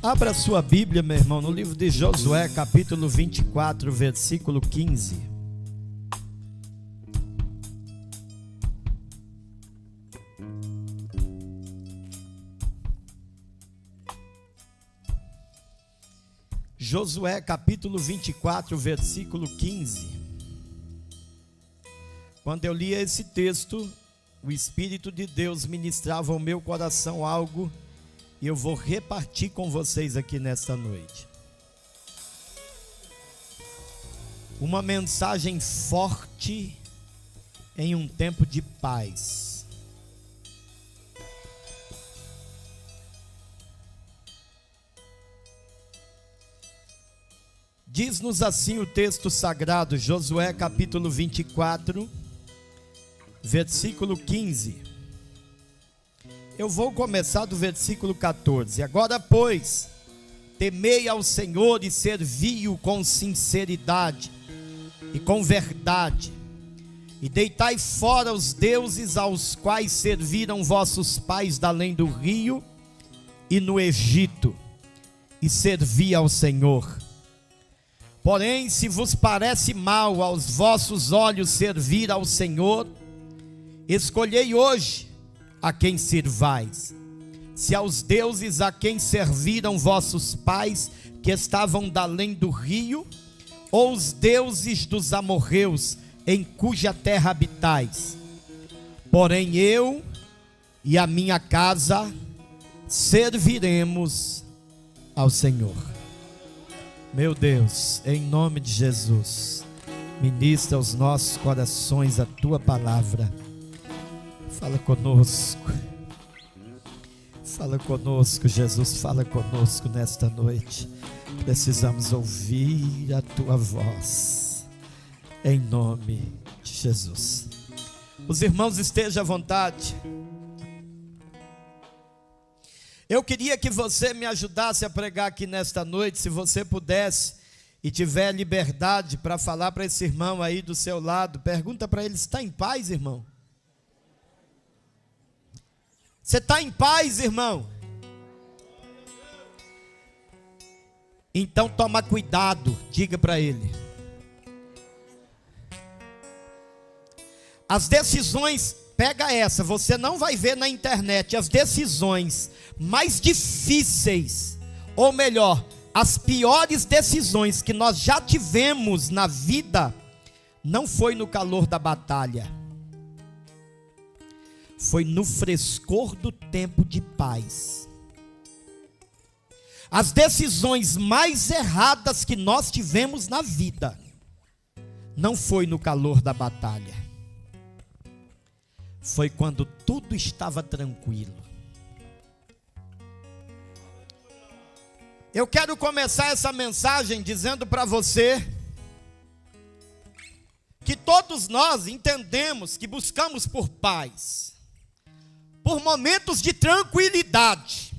Abra sua Bíblia, meu irmão, no livro de Josué, capítulo 24, versículo 15. Josué, capítulo 24, versículo 15. Quando eu lia esse texto, o Espírito de Deus ministrava ao meu coração algo, e eu vou repartir com vocês aqui nesta noite. Uma mensagem forte em um tempo de paz. Diz-nos assim o texto sagrado, Josué capítulo 24, versículo 15. Eu vou começar do versículo 14. Agora, pois, temei ao Senhor e servi-o com sinceridade e com verdade, e deitai fora os deuses aos quais serviram vossos pais da além do rio e no Egito, e servi ao Senhor. Porém, se vos parece mal aos vossos olhos servir ao Senhor, escolhei hoje a quem sirvais, se aos deuses a quem serviram vossos pais, que estavam da além do rio, ou os deuses dos amorreus, em cuja terra habitais. Porém eu e a minha casa serviremos ao Senhor. Meu Deus, em nome de Jesus, ministra aos nossos corações a tua palavra. Fala conosco, Jesus, fala conosco nesta noite. Precisamos ouvir a tua voz, em nome de Jesus. Os irmãos estejam à vontade. Eu queria que você me ajudasse a pregar aqui nesta noite, se você pudesse e tiver liberdade para falar para esse irmão aí do seu lado. Pergunta para ele: está em paz, irmão? Você está em paz, irmão? Então toma cuidado, diga para ele. As decisões, pega essa, você não vai ver na internet, as decisões mais difíceis, ou melhor, as piores decisões que nós já tivemos na vida, não foi no calor da batalha. Foi no frescor do tempo de paz. As decisões mais erradas que nós tivemos na vida, não foi no calor da batalha. Foi quando tudo estava tranquilo. Eu quero começar essa mensagem dizendo para você que todos nós entendemos que buscamos por paz, por momentos de tranquilidade.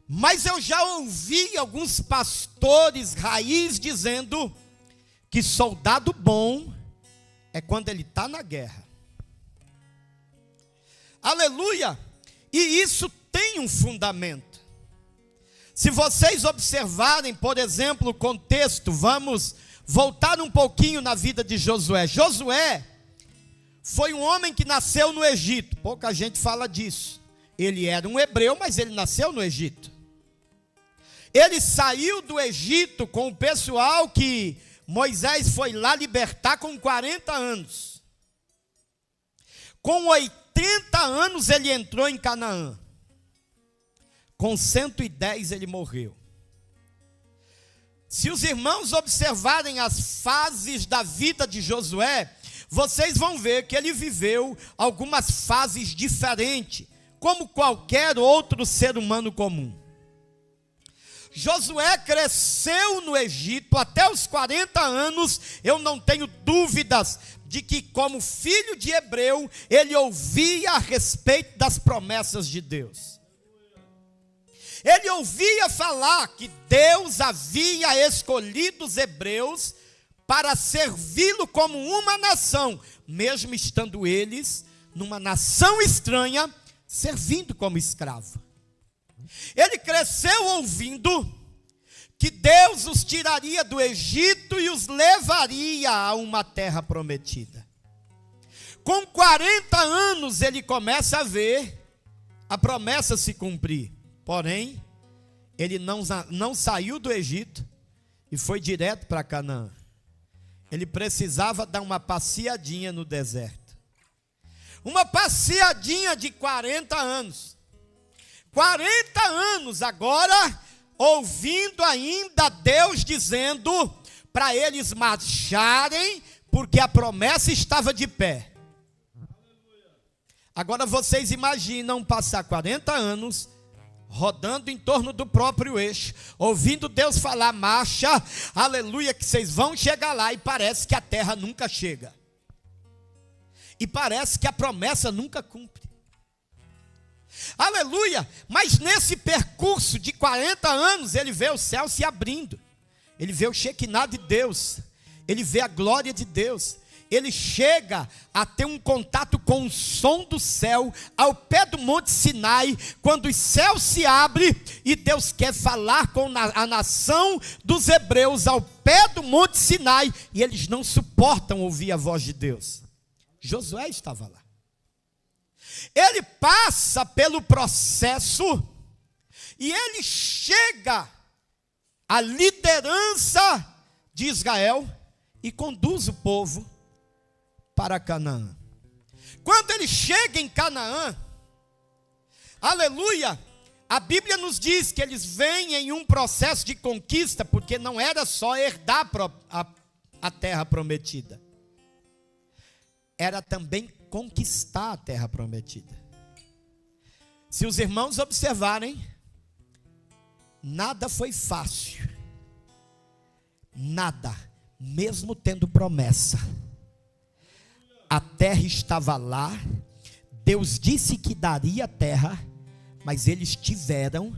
Mas eu já ouvi alguns pastores raiz dizendo que soldado bom é quando ele está na guerra. Aleluia! E isso tem um fundamento. Se vocês observarem, por exemplo, o contexto, vamos voltar um pouquinho na vida de Josué. Josué foi um homem que nasceu no Egito. Pouca gente fala disso. Ele era um hebreu, mas ele nasceu no Egito. Ele saiu do Egito com o pessoal que Moisés foi lá libertar com 40 anos. Com 80 anos ele entrou em Canaã. Com 110 ele morreu. Se os irmãos observarem as fases da vida de Josué, vocês vão ver que ele viveu algumas fases diferentes, como qualquer outro ser humano comum. Josué cresceu no Egito até os 40 anos, eu não tenho dúvidas de que, como filho de hebreu, ele ouvia a respeito das promessas de Deus. Ele ouvia falar que Deus havia escolhido os hebreus para servi-lo como uma nação, mesmo estando eles numa nação estranha, servindo como escravo. Ele cresceu ouvindo que Deus os tiraria do Egito e os levaria a uma terra prometida. Com 40 anos ele começa a ver a promessa se cumprir. Porém, ele não saiu do Egito e foi direto para Canaã. Ele precisava dar uma passeadinha no deserto. Uma passeadinha de 40 anos. 40 anos agora, ouvindo ainda Deus dizendo para eles marcharem, porque a promessa estava de pé. Agora vocês imaginam passar 40 anos rodando em torno do próprio eixo, ouvindo Deus falar, marcha, aleluia, que vocês vão chegar lá, e parece que a terra nunca chega. E parece que a promessa nunca cumpre. Aleluia, mas nesse percurso de 40 anos, ele vê o céu se abrindo, ele vê o Shekinah de Deus, ele vê a glória de Deus, ele chega a ter um contato com o som do céu, ao pé do Monte Sinai, quando os céus se abrem, e Deus quer falar com a nação dos hebreus, ao pé do Monte Sinai, e eles não suportam ouvir a voz de Deus. Josué estava lá. Ele passa pelo processo, e ele chega à liderança de Israel, e conduz o povo para Canaã. Quando ele chega em Canaã, aleluia, a Bíblia nos diz que eles vêm em um processo de conquista, porque não era só herdar a terra prometida, era também conquistar a terra prometida. Se os irmãos observarem, nada foi fácil, nada, mesmo tendo promessa. A terra estava lá, Deus disse que daria a terra, mas eles tiveram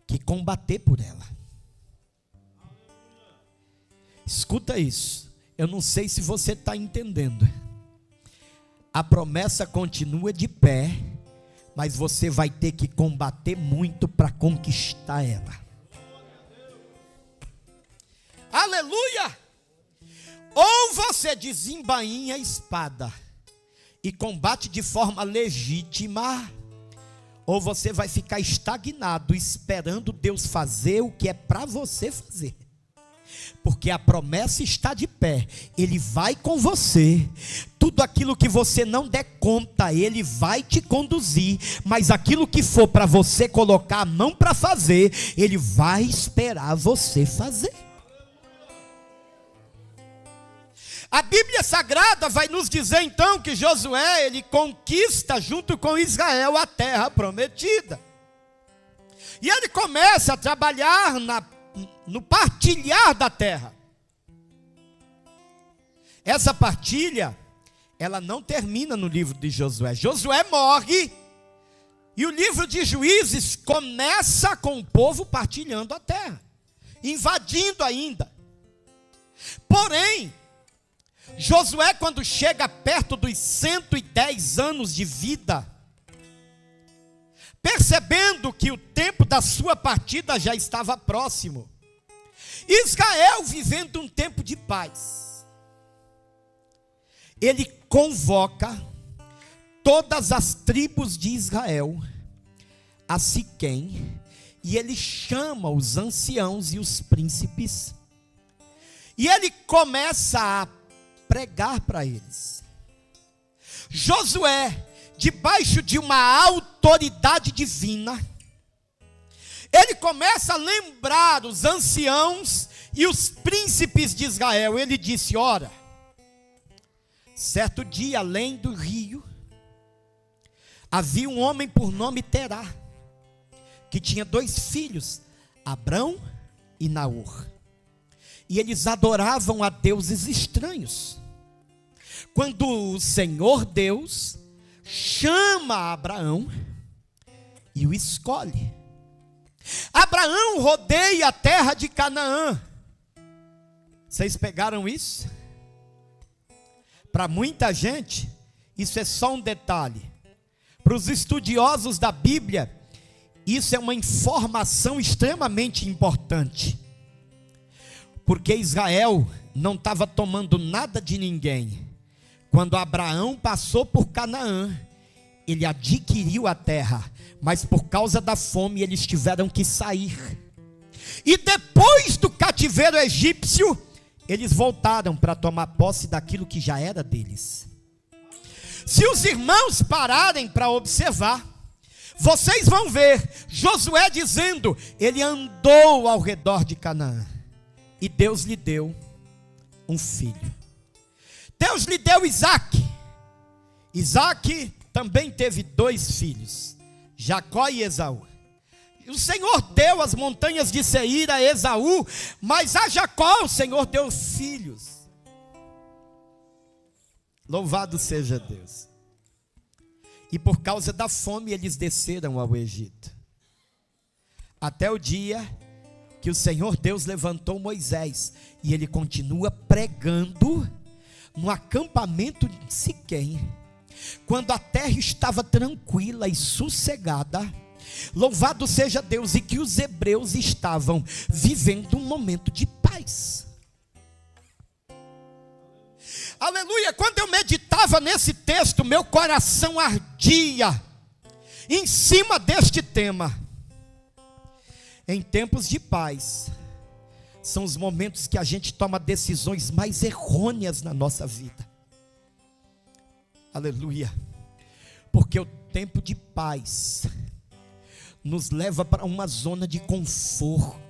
que combater por ela. Escuta isso, eu não sei se você está entendendo. A promessa continua de pé, mas você vai ter que combater muito para conquistar ela. Aleluia! Ou você desembainha a espada e combate de forma legítima, ou você vai ficar estagnado esperando Deus fazer o que é para você fazer. Porque a promessa está de pé, Ele vai com você. Tudo aquilo que você não der conta, Ele vai te conduzir. Mas aquilo que for para você colocar a mão para fazer, Ele vai esperar você fazer. A Bíblia Sagrada vai nos dizer então que Josué, ele conquista junto com Israel a terra prometida. E ele começa a trabalhar no partilhar da terra. Essa partilha, ela não termina no livro de Josué. Josué morre e o livro de Juízes começa com o povo partilhando a terra, invadindo ainda. Porém, Josué, quando chega perto dos 110 anos de vida, percebendo que o tempo da sua partida já estava próximo, Israel vivendo um tempo de paz, ele convoca todas as tribos de Israel a Siquém, e ele chama os anciãos e os príncipes, e ele começa a pregar para eles. Josué, debaixo de uma autoridade divina, ele começa a lembrar os anciãos e os príncipes de Israel. Ele disse: ora, certo dia, além do rio, havia um homem por nome Terá, que tinha 2 filhos, Abrão e Naor. E eles adoravam a deuses estranhos. Quando o Senhor Deus chama Abraão e o escolhe, Abraão rodeia a terra de Canaã. Vocês pegaram isso? Para muita gente, isso é só um detalhe. Para os estudiosos da Bíblia, Isso é uma informação extremamente importante, porque Israel não estava tomando nada de ninguém. Quando Abraão passou por Canaã, ele adquiriu a terra, mas por causa da fome eles tiveram que sair. E depois do cativeiro egípcio, eles voltaram para tomar posse daquilo que já era deles. Se os irmãos pararem para observar, vocês vão ver Josué dizendo: ele andou ao redor de Canaã, e Deus lhe deu um filho. Deus lhe deu Isaque. Isaque também teve 2 filhos, Jacó e Esaú. O Senhor deu as montanhas de Seir a Esaú, mas a Jacó o Senhor deu filhos. Louvado seja Deus. E por causa da fome eles desceram ao Egito, até o dia que o Senhor Deus levantou Moisés, e ele continua pregando no acampamento de Siquém, quando a terra estava tranquila e sossegada. Louvado seja Deus, e que os hebreus estavam vivendo um momento de paz. Aleluia. Quando eu meditava nesse texto, meu coração ardia em cima deste tema. Em tempos de paz, são os momentos que a gente toma decisões mais errôneas na nossa vida. Aleluia. Porque o tempo de paz nos leva para uma zona de conforto.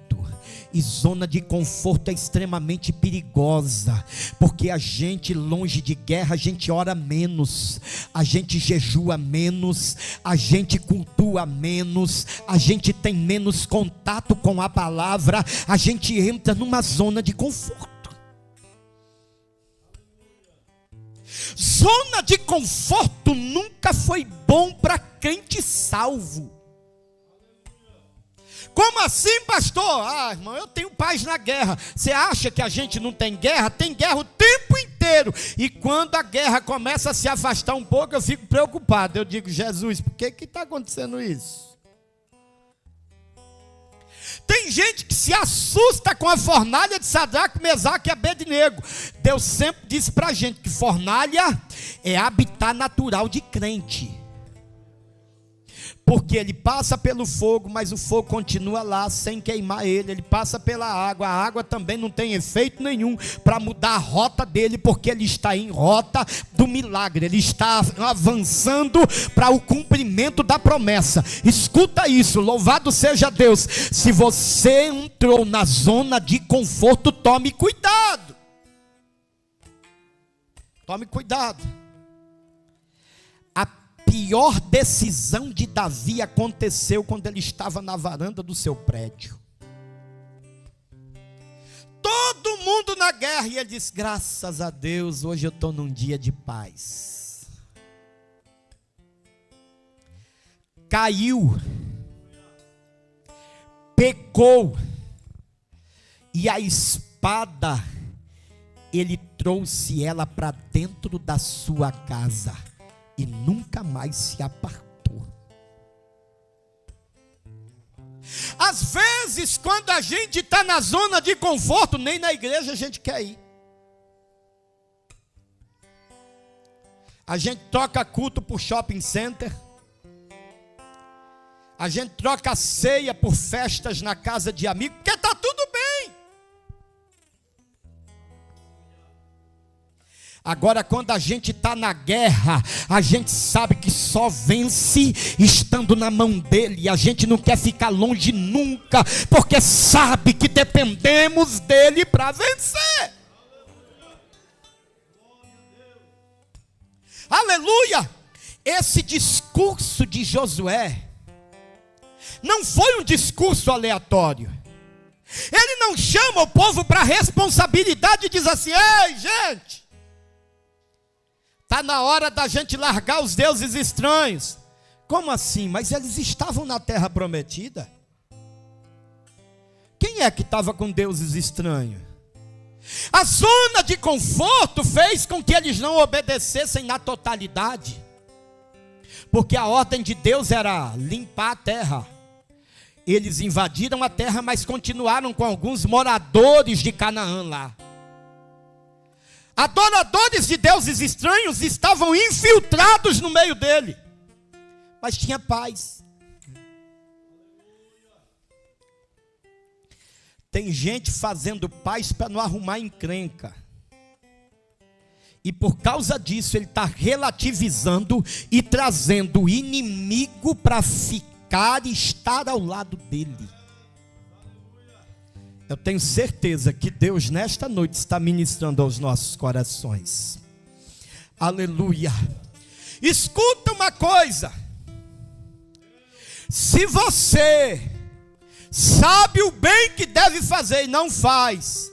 E zona de conforto é extremamente perigosa, porque a gente, longe de guerra, a gente ora menos, a gente jejua menos, a gente cultua menos, a gente tem menos contato com a palavra, a gente entra numa zona de conforto. Zona de conforto nunca foi bom para crente salvo. Como assim, pastor? Ah, irmão, eu tenho paz na guerra. Você acha que a gente não tem guerra? Tem guerra o tempo inteiro. E quando a guerra começa a se afastar um pouco, eu fico preocupado. Eu digo: Jesus, por que está acontecendo isso? Tem gente que se assusta com a fornalha de Sadraque, Mesaque e Abednego. Deus sempre disse para a gente que fornalha é habitat natural de crente. Porque ele passa pelo fogo, mas o fogo continua lá sem queimar ele. Ele passa pela água, a água também não tem efeito nenhum para mudar a rota dele, porque ele está em rota do milagre, ele está avançando para o cumprimento da promessa. Escuta isso, louvado seja Deus. Se você entrou na zona de conforto, tome cuidado. Tome cuidado. A pior decisão de Davi aconteceu quando ele estava na varanda do seu prédio. Todo mundo na guerra, e ele disse: graças a Deus, hoje eu estou num dia de paz. Caiu, pecou, e a espada, ele trouxe ela para dentro da sua casa e nunca mais se apartou. Às vezes, quando a gente está na zona de conforto, nem na igreja a gente quer ir. A gente troca culto por shopping center. A gente troca ceia por festas na casa de amigos, porque está tudo bem. Agora, quando a gente está na guerra, a gente sabe que só vence estando na mão dele. E a gente não quer ficar longe nunca, porque sabe que dependemos dele para vencer. Aleluia! Esse discurso de Josué não foi um discurso aleatório. Ele não chama o povo para responsabilidade e diz assim: ei, gente, está na hora da gente largar os deuses estranhos. Como assim? Mas eles estavam na terra prometida. Quem é que estava com deuses estranhos? A zona de conforto fez com que eles não obedecessem na totalidade. Porque a ordem de Deus era limpar a terra, Eles invadiram a terra, mas continuaram com alguns moradores de Canaã lá. Adoradores de deuses estranhos estavam infiltrados no meio dele, mas tinha paz. Tem gente fazendo paz para não arrumar encrenca. E por causa disso ele está relativizando e trazendo o inimigo para ficar e estar ao lado dele. Eu tenho certeza que Deus nesta noite está ministrando aos nossos corações. Aleluia. Escuta uma coisa. Se você sabe o bem que deve fazer e não faz,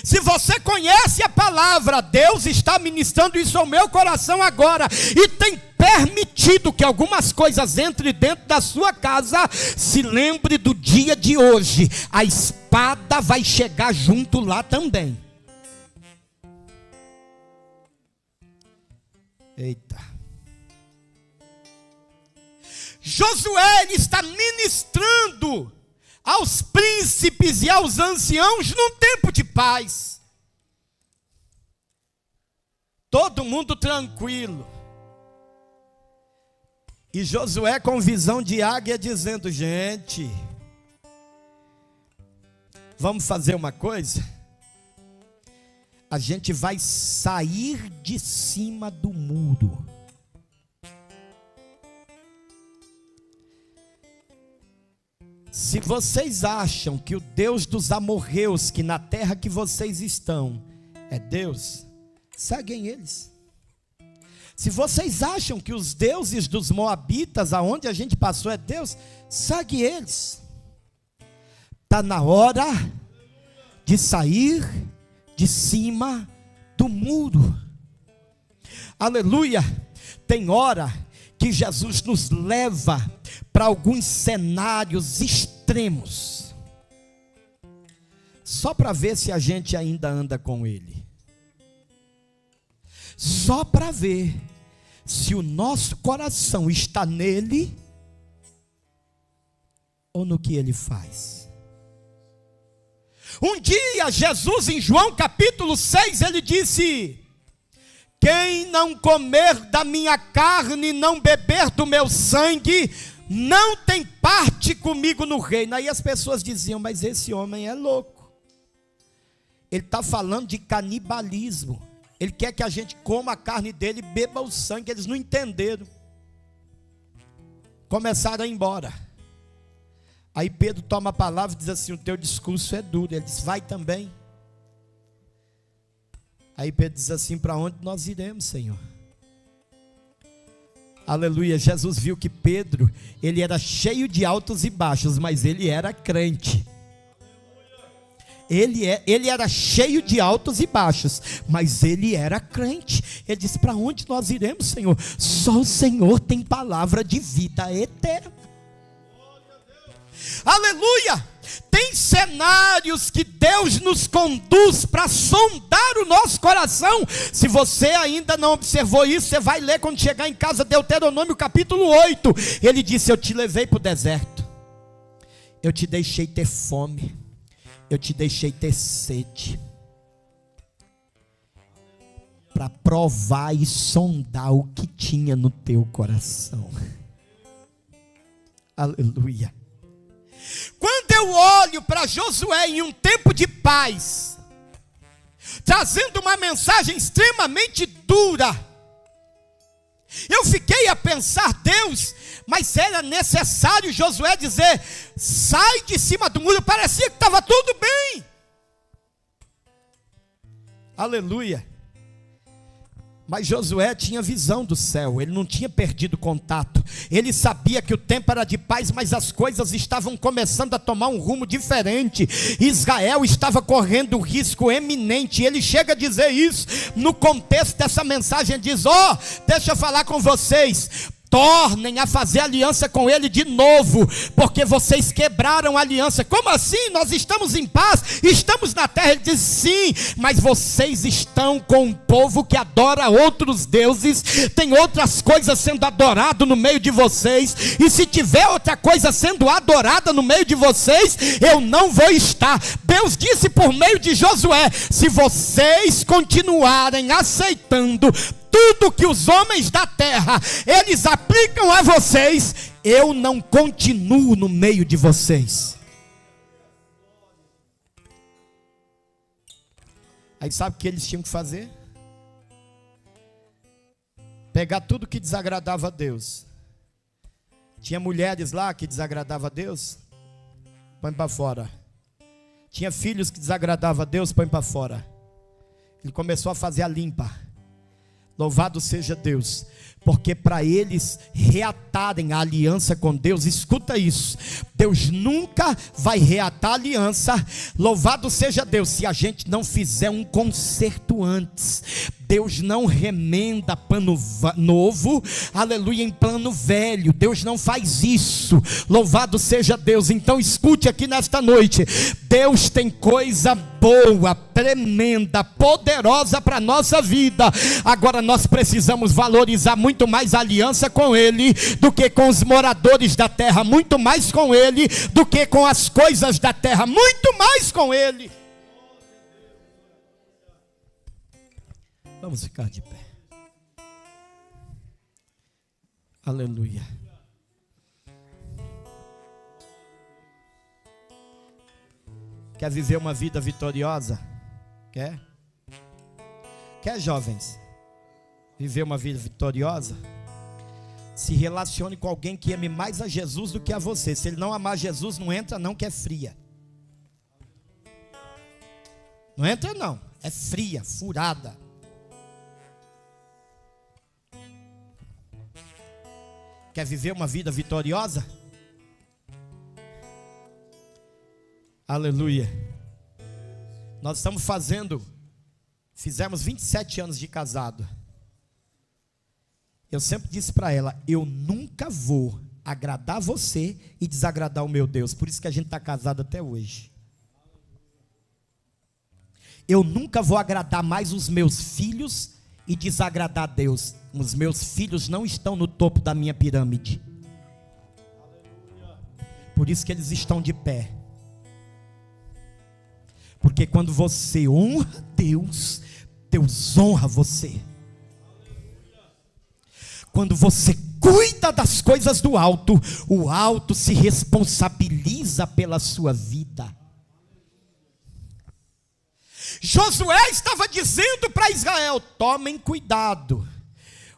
se você conhece a palavra, Deus está ministrando isso ao meu coração agora, e tem permitido que algumas coisas entrem dentro da sua casa. Se lembre do dia de hoje, a espada vai chegar junto lá também. Eita. Josué está ministrando aos príncipes e aos anciãos num tempo de paz. Todo mundo tranquilo. E Josué com visão de águia dizendo: gente, vamos fazer uma coisa? A gente vai sair de cima do muro. Se vocês acham que o Deus dos amorreus, que na terra que vocês estão, é Deus, seguem eles. Se vocês acham que os deuses dos moabitas, aonde a gente passou, é Deus, segue eles. Está na hora de sair de cima do muro. Aleluia. Tem hora que Jesus nos leva para alguns cenários extremos, só para ver se a gente ainda anda com Ele, só para ver se o nosso coração está nele ou no que Ele faz. Um dia Jesus, em João capítulo 6, Ele disse: quem não comer da minha carne e não beber do meu sangue, não tem parte comigo no reino. Aí as pessoas diziam: mas esse homem é louco. Ele está falando de canibalismo. Ele quer que a gente coma a carne dele e beba o sangue. Eles não entenderam. Começaram a ir embora. Aí Pedro toma a palavra e diz assim: o teu discurso é duro. Ele diz: vai também. Aí Pedro diz assim: para onde nós iremos, Senhor? Aleluia. Jesus viu que Pedro, ele era cheio de altos e baixos, mas ele era crente. Ele era cheio de altos e baixos, mas ele era crente. Ele disse: para onde nós iremos, Senhor? Só o Senhor tem palavra de vida eterna. Aleluia. Tem cenários que Deus nos conduz para sondar o nosso coração. Se você ainda não observou isso, você vai ler quando chegar em casa, Deuteronômio capítulo 8. Ele disse: eu te levei para o deserto, eu te deixei ter fome, eu te deixei ter sede, para provar e sondar o que tinha no teu coração. Aleluia. Quando eu olho para Josué em um tempo de paz, trazendo uma mensagem extremamente dura, eu fiquei a pensar: Deus, mas era necessário Josué dizer: sai de cima do muro? Parecia que estava tudo bem. Aleluia. Mas Josué tinha visão do céu, ele não tinha perdido contato. Ele sabia que o tempo era de paz, mas as coisas estavam começando a tomar um rumo diferente. Israel estava correndo risco eminente. Ele chega a dizer isso no contexto dessa mensagem. Ele diz: deixa eu falar com vocês. tornem a fazer aliança com Ele de novo, porque vocês quebraram a aliança. Como assim? Nós estamos em paz, estamos na terra. Ele diz: sim, mas vocês estão com um povo que adora outros deuses, tem outras coisas sendo adorado no meio de vocês, e se tiver outra coisa sendo adorada no meio de vocês, eu não vou estar. Deus disse por meio de Josué: se vocês continuarem aceitando tudo que os homens da terra eles aplicam a vocês, eu não continuo no meio de vocês. Aí sabe o que eles tinham que fazer? Pegar tudo que desagradava a Deus. Tinha mulheres lá que desagradavam a Deus, põe para fora. Tinha filhos que desagradavam a Deus, põe para fora. Ele começou a fazer a limpa. Louvado seja Deus, porque para eles reatarem a aliança com Deus, escuta isso, Deus nunca vai reatar a aliança, louvado seja Deus, se a gente não fizer um conserto antes. Deus não remenda pano novo, aleluia, em pano velho. Deus não faz isso, louvado seja Deus. Então escute aqui nesta noite, Deus tem coisa boa, tremenda, poderosa para a nossa vida. Agora nós precisamos valorizar muito mais a aliança com Ele do que com os moradores da terra, muito mais com Ele do que com as coisas da terra, muito mais com Ele. Vamos ficar de pé. Aleluia. Quer viver uma vida vitoriosa? Quer? Quer, jovens? Viver uma vida vitoriosa? Se relacione com alguém que ame mais a Jesus do que a você. Se ele não amar Jesus, não entra não, que é fria. Não entra não, é fria, furada. Quer viver uma vida vitoriosa? Aleluia. Nós fizemos 27 anos de casado. Eu sempre disse para ela: eu nunca vou agradar você e desagradar o meu Deus. Por isso que a gente está casado até hoje. Eu nunca vou agradar mais os meus filhos e desagradar a Deus. Os meus filhos não estão no topo da minha pirâmide. Por isso que eles estão de pé. Porque quando você honra Deus, Deus honra você. Quando você cuida das coisas do alto, o alto se responsabiliza pela sua vida. Josué estava dizendo para Israel: tomem cuidado,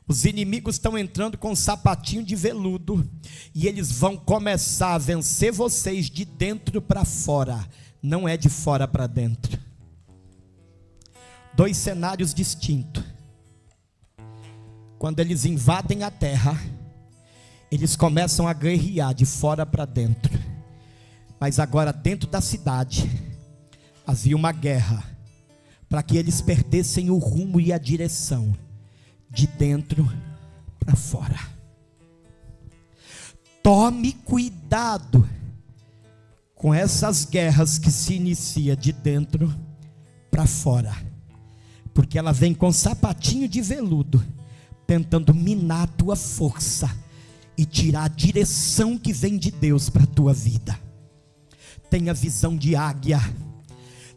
os inimigos estão entrando com um sapatinho de veludo, e eles vão começar a vencer vocês de dentro para fora, não é de fora para dentro. Dois cenários distintos. Quando eles invadem a terra, eles começam a guerrear de fora para dentro. Mas agora dentro da cidade havia uma guerra para que eles perdessem o rumo e a direção, de dentro para fora. Tome cuidado com essas guerras que se inicia de dentro para fora, porque ela vem com sapatinho de veludo, tentando minar a tua força e tirar a direção que vem de Deus para a tua vida. Tenha visão de águia.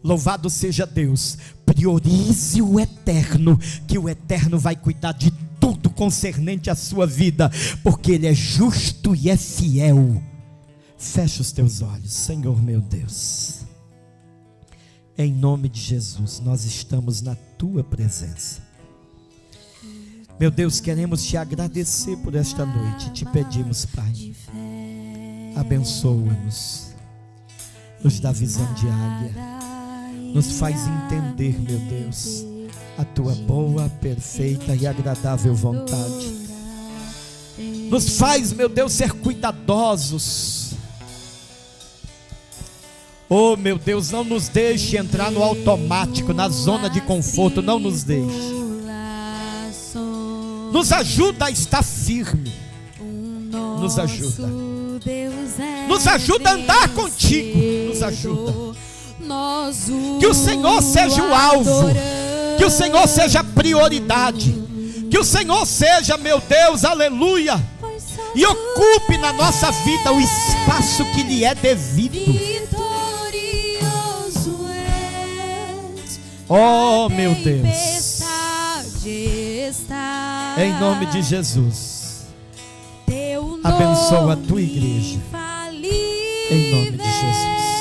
Louvado seja Deus. Priorize o eterno, que o eterno vai cuidar de tudo concernente à sua vida, porque Ele é justo e é fiel. Fecha os teus olhos, Senhor meu Deus. Em nome de Jesus, nós estamos na tua presença. Meu Deus, queremos te agradecer por esta noite. Te pedimos, Pai, abençoa-nos, nos dá visão de águia, nos faz entender, meu Deus, a tua boa, perfeita e agradável vontade. Nos faz, meu Deus, ser cuidadosos. Oh, meu Deus, não nos deixe entrar no automático, na zona de conforto, não nos deixe. Nos ajuda a estar firme. Nos ajuda. Deus é Nos ajuda a andar contigo. Nos ajuda. Que o Senhor seja o alvo. Que o Senhor seja a prioridade. Que o Senhor seja, meu Deus, aleluia, e ocupe na nossa vida o espaço que lhe é devido. Oh, meu Deus, em nome de Jesus, abençoa a tua igreja, em nome de Jesus.